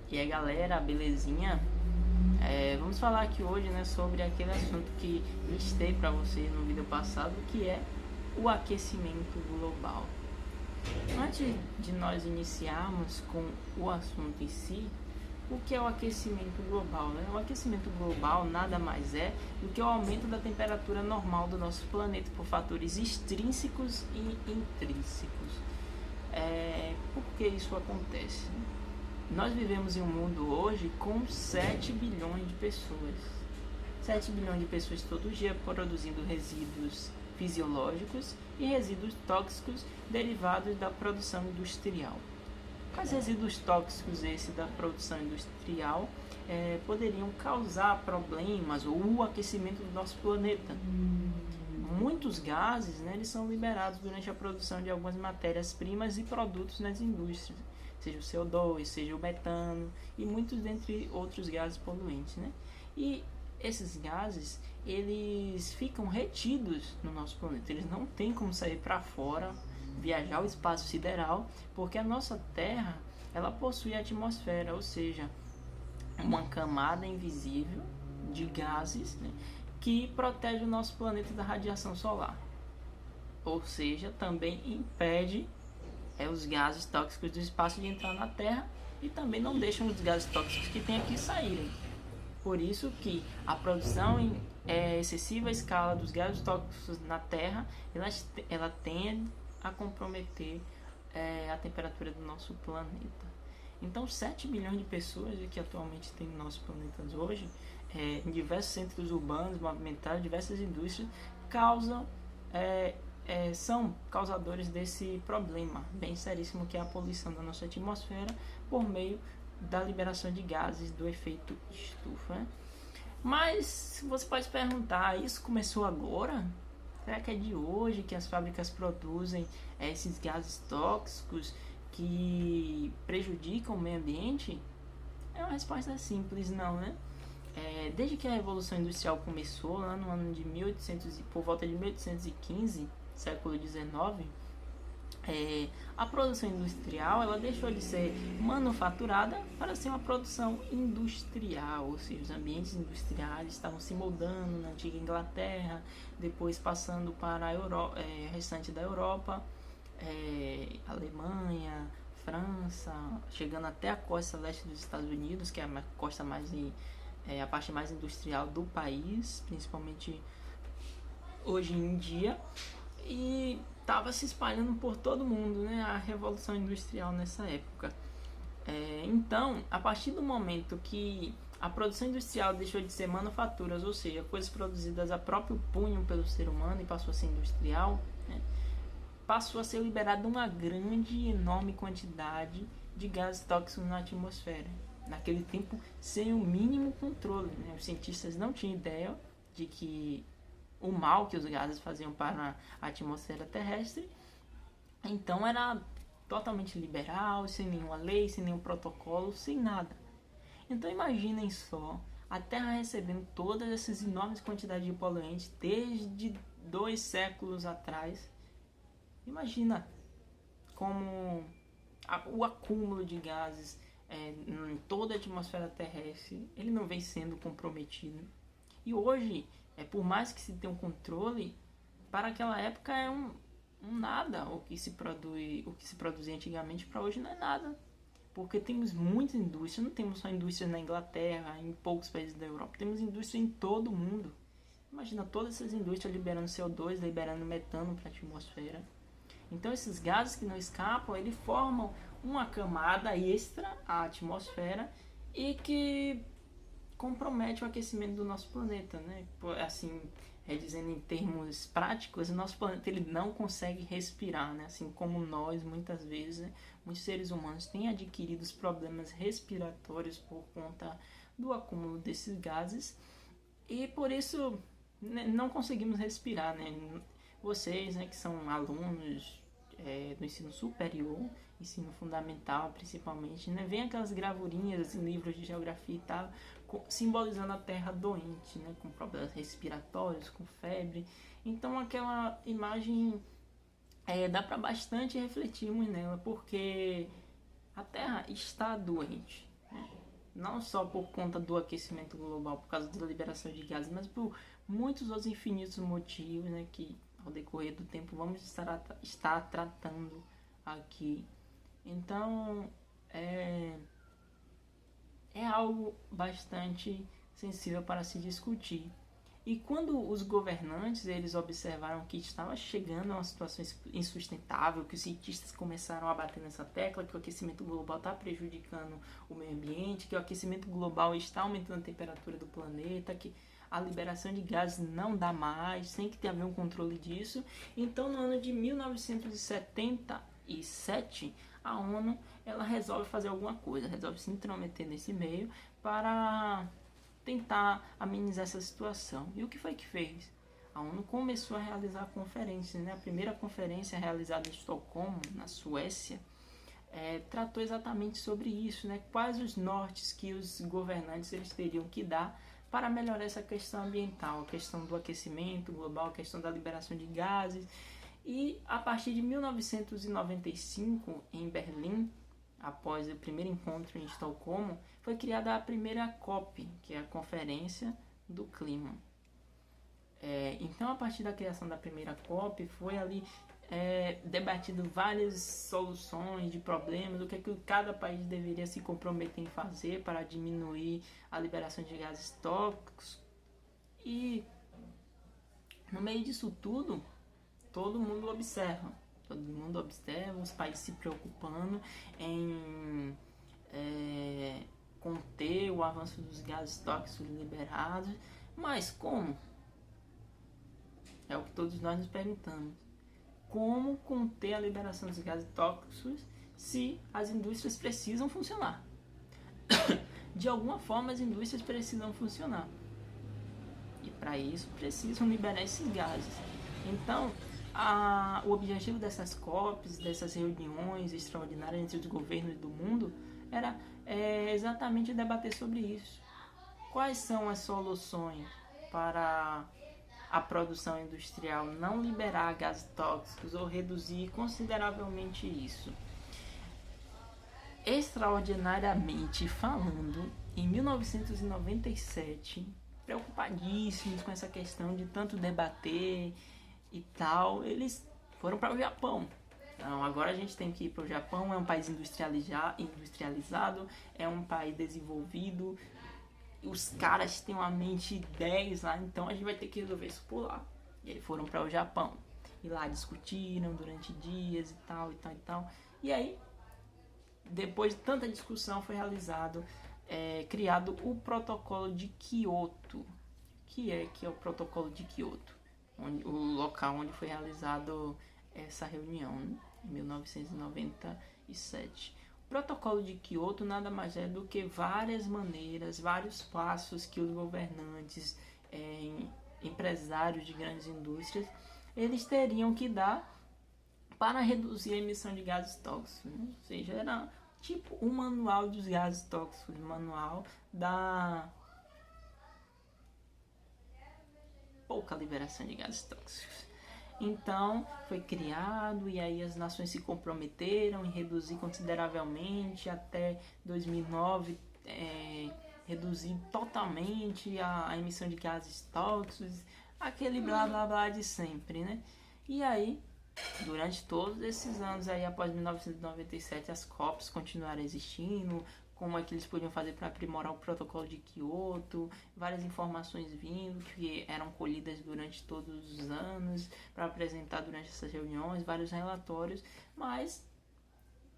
E aí galera, belezinha? Vamos falar aqui hoje, né, sobre aquele assunto que listei para você no vídeo passado, que é o aquecimento global. Antes de nós iniciarmos com o assunto em si, o que é o aquecimento global, né? O aquecimento global nada mais é do que o aumento da temperatura normal do nosso planeta por fatores extrínsecos e intrínsecos. Por que isso acontece? Nós vivemos em um mundo hoje com 7 bilhões de pessoas. 7 bilhões de pessoas todo dia produzindo resíduos fisiológicos e resíduos tóxicos derivados da produção industrial. Quais resíduos tóxicos esses da produção industrial poderiam causar problemas ou o aquecimento do nosso planeta? Muitos gases, né, eles são liberados durante a produção de algumas matérias-primas e produtos nas indústrias, seja o CO2, seja o metano e muitos dentre outros gases poluentes, né? E esses gases, eles ficam retidos no nosso planeta, eles não têm como sair para fora, viajar ao espaço sideral, porque a nossa Terra, ela possui atmosfera, ou seja, uma camada invisível de gases, né, que protege o nosso planeta da radiação solar. Ou seja, também impede os gases tóxicos do espaço de entrar na Terra e também não deixam os gases tóxicos que tem aqui saírem. Por isso que a produção em excessiva escala dos gases tóxicos na Terra, ela tende a comprometer a temperatura do nosso planeta. Então 7 bilhões de pessoas que atualmente tem no nosso planeta hoje, em diversos centros urbanos, movimentados, diversas indústrias, são causadores desse problema bem seríssimo que é a poluição da nossa atmosfera por meio da liberação de gases do efeito estufa, né? Mas você pode perguntar, isso começou agora? Será que é de hoje que as fábricas produzem esses gases tóxicos que prejudicam o meio ambiente? A resposta é simples, não, né? Desde que a Revolução Industrial começou, lá no ano de 1800, por volta de 1815, século XIX, a produção industrial ela deixou de ser manufaturada para ser uma produção industrial, ou seja, os ambientes industriais estavam se moldando na antiga Inglaterra, depois passando para a restante da Europa, Alemanha, França, chegando até a costa leste dos Estados Unidos, que é a costa a parte mais industrial do país, principalmente hoje em dia, e estava se espalhando por todo mundo, né, a revolução industrial nessa época. Então, a partir do momento que a produção industrial deixou de ser manufaturas, ou seja, coisas produzidas a próprio punho pelo ser humano e passou a ser industrial, né, passou a ser liberada uma grande e enorme quantidade de gases tóxicos na atmosfera. Naquele tempo, sem o mínimo controle, né? Os cientistas não tinham ideia de que o mal que os gases faziam para a atmosfera terrestre. Então era totalmente liberal, sem nenhuma lei, sem nenhum protocolo, sem nada. Então imaginem só a Terra recebendo todas essas enormes quantidades de poluentes desde 2 séculos atrás. Imagina como o acúmulo de gases em toda a atmosfera terrestre, ele não vem sendo comprometido. E hoje, por mais que se tenha um controle, para aquela época é um nada o que se produzia antigamente para hoje não é nada. Porque temos muitas indústrias, não temos só indústrias na Inglaterra, em poucos países da Europa, temos indústria em todo o mundo. Imagina todas essas indústrias liberando CO2, liberando metano para a atmosfera. Então esses gases que não escapam, eles formam uma camada extra à atmosfera e que compromete o aquecimento do nosso planeta, né? Assim, dizendo em termos práticos, o nosso planeta ele não consegue respirar, né? Assim como nós, muitas vezes, né? Muitos seres humanos têm adquirido problemas respiratórios por conta do acúmulo desses gases e por isso não conseguimos respirar, né? Vocês, né, que são alunos do ensino superior, ensino fundamental principalmente, né, vem aquelas gravurinhas em livros de geografia e tal, simbolizando a Terra doente, né, com problemas respiratórios, com febre. Então aquela imagem dá para bastante refletirmos nela, porque a Terra está doente, né? não só por conta do aquecimento global, por causa da liberação de gases, mas por muitos outros infinitos motivos, né, que ao decorrer do tempo vamos estar tratando aqui. Então, é algo bastante sensível para se discutir. E quando os governantes eles observaram que estava chegando a uma situação insustentável, que os cientistas começaram a bater nessa tecla, que o aquecimento global está prejudicando o meio ambiente, que o aquecimento global está aumentando a temperatura do planeta, que a liberação de gases não dá mais, tem que ter haver um controle disso. Então, no ano de 1977, a ONU ela resolve fazer alguma coisa, resolve se intrometer nesse meio para tentar amenizar essa situação. E o que foi que fez? A ONU começou a realizar conferências, né? A primeira conferência realizada em Estocolmo, na Suécia, tratou exatamente sobre isso, né? Quais os nortes que os governantes eles teriam que dar para melhorar essa questão ambiental, a questão do aquecimento global, a questão da liberação de gases. E a partir de 1995, em Berlim, após o primeiro encontro em Estocolmo, foi criada a primeira COP, que é a Conferência do Clima. Então, a partir da criação da primeira COP, foi ali debatido várias soluções de problemas, o que cada país deveria se comprometer em fazer para diminuir a liberação de gases tóxicos. E no meio disso tudo, todo mundo observa, os países se preocupando em conter o avanço dos gases tóxicos liberados, mas como? É o que todos nós nos perguntamos. Como conter a liberação dos gases tóxicos se as indústrias precisam funcionar? De alguma forma as indústrias precisam funcionar. E para isso precisam liberar esses gases. Então, o objetivo dessas COPs, dessas reuniões extraordinárias entre os governos do mundo, era exatamente debater sobre isso. Quais são as soluções para a produção industrial não liberar gases tóxicos ou reduzir consideravelmente isso? Extraordinariamente falando, em 1997, preocupadíssimos com essa questão de tanto debater e tal, eles foram para o Japão. Então, agora a gente tem que ir para o Japão, é um país industrializado, é um país desenvolvido, os caras têm uma mente 10 lá, então a gente vai ter que resolver isso por lá. E eles foram para o Japão, e lá discutiram durante dias e tal, e tal, e tal. E aí, depois de tanta discussão, foi criado o Protocolo de Kyoto. Que é o Protocolo de Kyoto? O local onde foi realizado essa reunião, né? Em 1997. O Protocolo de Kyoto nada mais é do que várias maneiras, vários passos que os governantes, empresários de grandes indústrias, eles teriam que dar para reduzir a emissão de gases tóxicos, né? Ou seja, era tipo um manual dos gases tóxicos, um manual da pouca liberação de gases tóxicos. Então, foi criado e aí as nações se comprometeram em reduzir consideravelmente até 2009, reduzir totalmente a emissão de gases tóxicos, aquele blá blá blá de sempre, né? E aí, durante todos esses anos aí, após 1997, as COPs continuaram existindo, como é que eles podiam fazer para aprimorar o protocolo de Kyoto, várias informações vindo que eram colhidas durante todos os anos para apresentar durante essas reuniões, vários relatórios, mas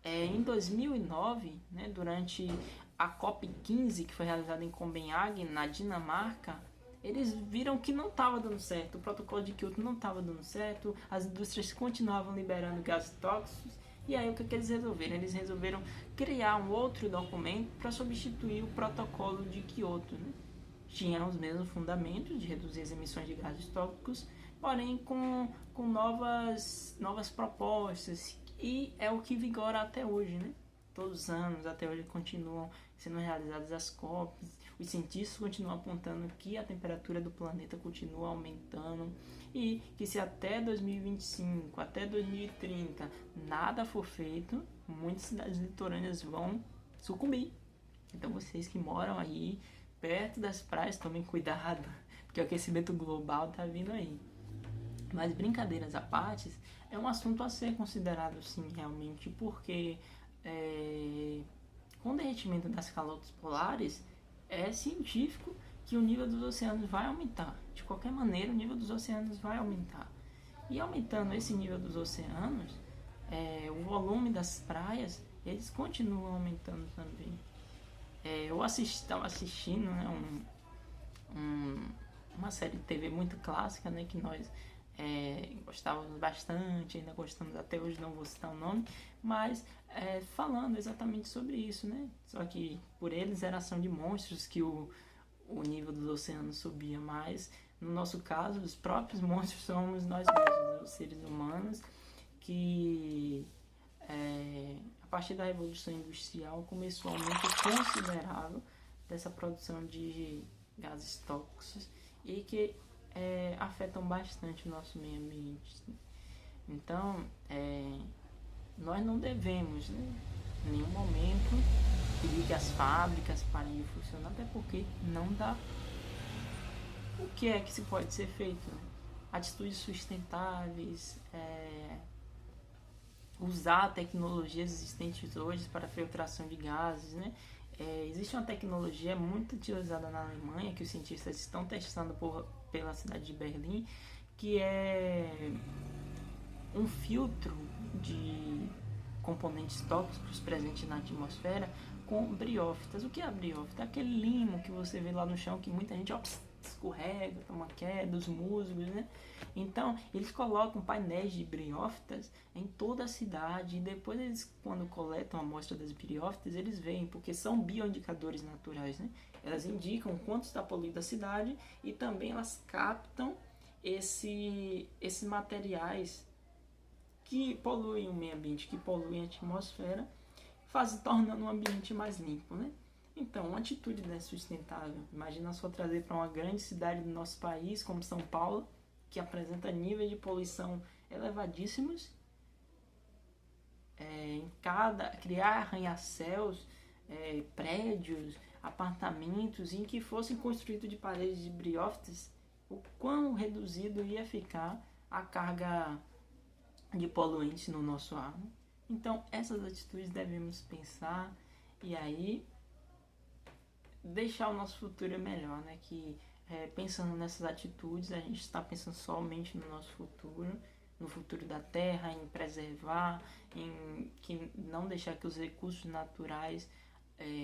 em 2009, né, durante a COP15, que foi realizada em Copenhague, na Dinamarca, eles viram que não estava dando certo, o protocolo de Kyoto não estava dando certo, as indústrias continuavam liberando gases tóxicos. E aí o que eles resolveram? Eles resolveram criar um outro documento para substituir o protocolo de Kyoto, né? Tinha os mesmos fundamentos de reduzir as emissões de gases tóxicos, porém com novas propostas, e é o que vigora até hoje, né? Todos os anos, até hoje, continuam sendo realizadas as COPs, os cientistas continuam apontando que a temperatura do planeta continua aumentando e que se até 2025, até 2030, nada for feito, muitas cidades litorâneas vão sucumbir. Então vocês que moram aí perto das praias, tomem cuidado, porque o aquecimento global tá vindo aí. Mas brincadeiras à parte, é um assunto a ser considerado sim, realmente, porque com o derretimento das calotas polares, é científico que o nível dos oceanos vai aumentar. De qualquer maneira, o nível dos oceanos vai aumentar. E aumentando esse nível dos oceanos, o volume das praias, eles continuam aumentando também. Eu estava assistindo, né, uma série de TV muito clássica, né, que nós gostávamos bastante, ainda gostamos até hoje, não vou citar o nome, mas falando exatamente sobre isso, né? Só que por eles era ação de monstros que o nível dos oceanos subia mais. No nosso caso, os próprios monstros somos nós mesmos, né? Os seres humanos, que a partir da Revolução Industrial começou um aumento considerável dessa produção de gases tóxicos e que afetam bastante o nosso meio ambiente. Então, nós não devemos, né, em nenhum momento pedir que as fábricas parem de funcionar, até porque não dá. O que é que se pode ser feito? Né? Atitudes sustentáveis, usar tecnologias existentes hoje para filtração de gases, né? Existe uma tecnologia muito utilizada na Alemanha que os cientistas estão testando pela cidade de Berlim, que é um filtro de componentes tóxicos presentes na atmosfera com briófitas. O que é a briófita? Aquele limo que você vê lá no chão que muita gente escorrega, toma queda, os musgos, né? Então, eles colocam painéis de briófitas em toda a cidade e depois eles, quando coletam a amostra das briófitas, eles veem, porque são bioindicadores naturais, né? Elas indicam quanto está poluída a cidade e também elas captam esses materiais que poluem o meio ambiente, que poluem a atmosfera, tornando o ambiente mais limpo, né? Então, uma atitude sustentável. Imagina só trazer para uma grande cidade do nosso país, como São Paulo, que apresenta níveis de poluição elevadíssimos, criar arranha-céus, prédios, apartamentos, em que fossem construídos de paredes de briófitas, o quão reduzido ia ficar a carga de poluentes no nosso ar. Né? Então, essas atitudes devemos pensar e aí deixar o nosso futuro melhor, né? Que pensando nessas atitudes, a gente está pensando somente no nosso futuro, no futuro da Terra, em preservar, em que não deixar que os recursos naturais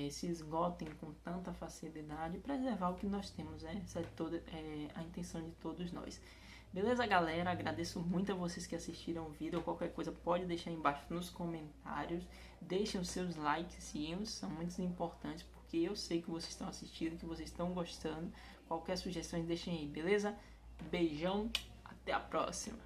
se esgotem com tanta facilidade, preservar o que nós temos, né? Essa é a intenção de todos nós. Beleza, galera? Agradeço muito a vocês que assistiram o vídeo. Qualquer coisa pode deixar aí embaixo nos comentários. Deixem os seus likes, são muito importantes, porque eu sei que vocês estão assistindo, que vocês estão gostando. Qualquer sugestão, deixem aí, beleza? Beijão, até a próxima!